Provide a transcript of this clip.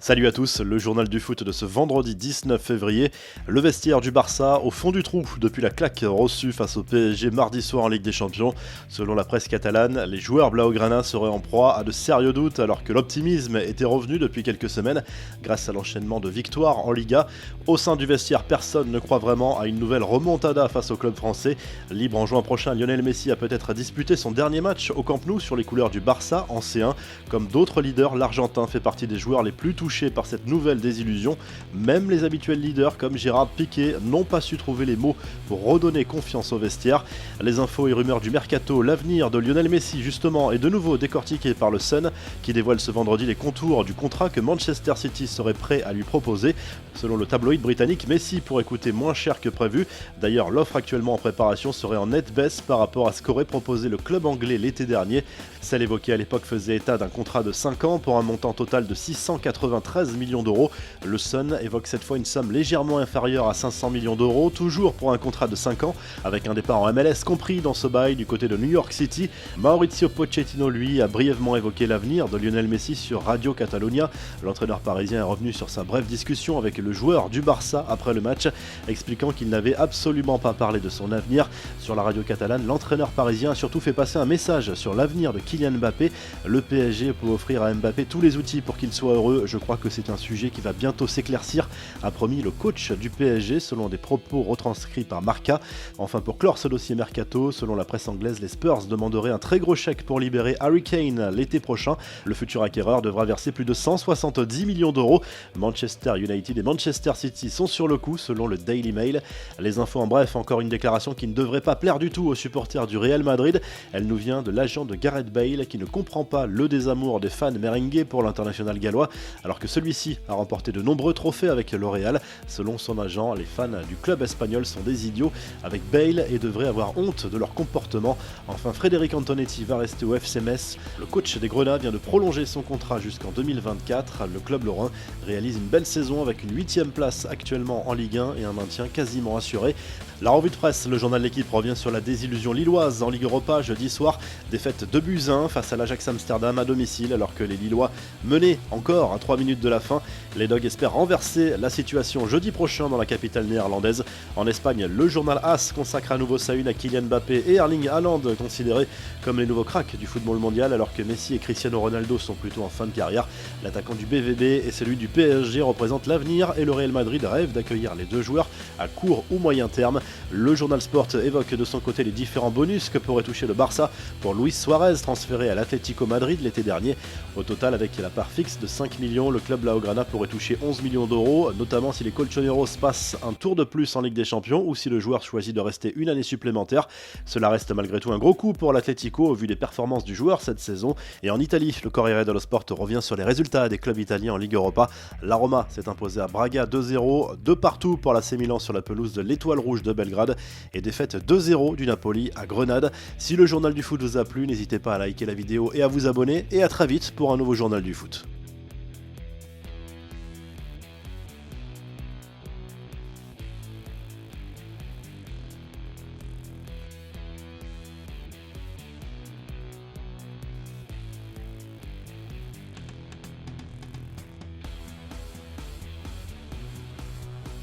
Salut à tous, le journal du foot de ce vendredi 19 février. Le vestiaire du Barça au fond du trou depuis la claque reçue face au PSG mardi soir en Ligue des Champions. Selon la presse catalane, les joueurs blaugrana seraient en proie à de sérieux doutes alors que l'optimisme était revenu depuis quelques semaines grâce à l'enchaînement de victoires en Liga. Au sein du vestiaire, personne ne croit vraiment à une nouvelle remontada face au club français. Libre en juin prochain, Lionel Messi a peut-être disputé son dernier match au Camp Nou sur les couleurs du Barça en C1. Comme d'autres leaders, l'Argentin fait partie des joueurs les plus touchés par cette nouvelle désillusion. Même les habituels leaders comme Gérard Piqué n'ont pas su trouver les mots pour redonner confiance au vestiaire. Les infos et rumeurs du mercato, l'avenir de Lionel Messi justement est de nouveau décortiqué par le Sun qui dévoile ce vendredi les contours du contrat que Manchester City serait prêt à lui proposer. Selon le tabloïd britannique, Messi pourrait coûter moins cher que prévu. D'ailleurs, l'offre actuellement en préparation serait en nette baisse par rapport à ce qu'aurait proposé le club anglais l'été dernier. Celle évoquée à l'époque faisait état d'un contrat de 5 ans pour un montant total de 693 millions d'euros. Le Sun évoque cette fois une somme légèrement inférieure à 500 millions d'euros, toujours pour un contrat de 5 ans, avec un départ en MLS compris dans ce bail du côté de New York City. Maurizio Pochettino, lui, a brièvement évoqué l'avenir de Lionel Messi sur Radio Catalunya. L'entraîneur parisien est revenu sur sa brève discussion avec le joueur du Barça après le match, expliquant qu'il n'avait absolument pas parlé de son avenir. Sur la radio catalane, l'entraîneur parisien a surtout fait passer un message sur l'avenir de Kylian Mbappé. Le PSG peut offrir à Mbappé tous les outils pour qu'il soit heureux. Je crois que c'est un sujet qui va bientôt s'éclaircir, a promis le coach du PSG selon des propos retranscrits par Marca. Enfin, pour clore ce dossier mercato, selon la presse anglaise, les Spurs demanderaient un très gros chèque pour libérer Harry Kane l'été prochain. Le futur acquéreur devra verser plus de 170 millions d'euros. Manchester United et Manchester City sont sur le coup selon le Daily Mail. Les infos en bref, encore une déclaration qui ne devrait pas plaire du tout aux supporters du Real Madrid. Elle nous vient de l'agent de Gareth Bale qui ne comprend pas le désamour des fans merengues pour l'international gallois alors que celui-ci a remporté de nombreux trophées avec le Real. Selon son agent, les fans du club espagnol sont des idiots avec Bale et devraient avoir honte de leur comportement. Enfin, Frédéric Antonetti va rester au FC Metz. Le coach des Grenats vient de prolonger son contrat jusqu'en 2024. Le club lorrain réalise une belle saison avec une 8e place actuellement en Ligue 1 et un maintien quasiment assuré. La revue de presse, le journal L'Équipe revient sur la désillusion lilloise en Ligue Europa jeudi soir. Défaite 2-1 face à l'Ajax Amsterdam à domicile alors que les Lillois menaient encore à 3 minutes de la fin. Les Dogs espèrent renverser la situation jeudi prochain dans la capitale néerlandaise. En Espagne, le journal AS consacre à nouveau sa une à Kylian Mbappé et Erling Haaland, considérés comme les nouveaux cracks du football mondial alors que Messi et Cristiano Ronaldo sont plutôt en fin de carrière. L'attaquant du BVB et celui du PSG représentent l'avenir et le Real Madrid rêve d'accueillir les deux joueurs à court ou moyen terme. Le journal Sport évoque de son côté les différents bonus que pourrait toucher le Barça pour Luis Suarez transféré à l'Atlético Madrid l'été dernier. Au total, avec la part fixe de 5 millions, le club blaugrana pourrait toucher 11 millions d'euros, notamment si les Colchoneros passent un tour de plus en Ligue des Champions ou si le joueur choisit de rester une année supplémentaire. Cela reste malgré tout un gros coup pour l'Atlético au vu des performances du joueur cette saison. Et en Italie, le Corriere dello Sport revient sur les résultats des clubs italiens en Ligue Europa. La Roma s'est imposée à Braga 2-0, de partout pour l'AC Milan sur la pelouse de l'Étoile Rouge de Belgrade et défaite 2-0 du Napoli à Grenade. Si le journal du foot vous a plu, n'hésitez pas à liker la vidéo et à vous abonner et à très vite pour un nouveau journal du foot.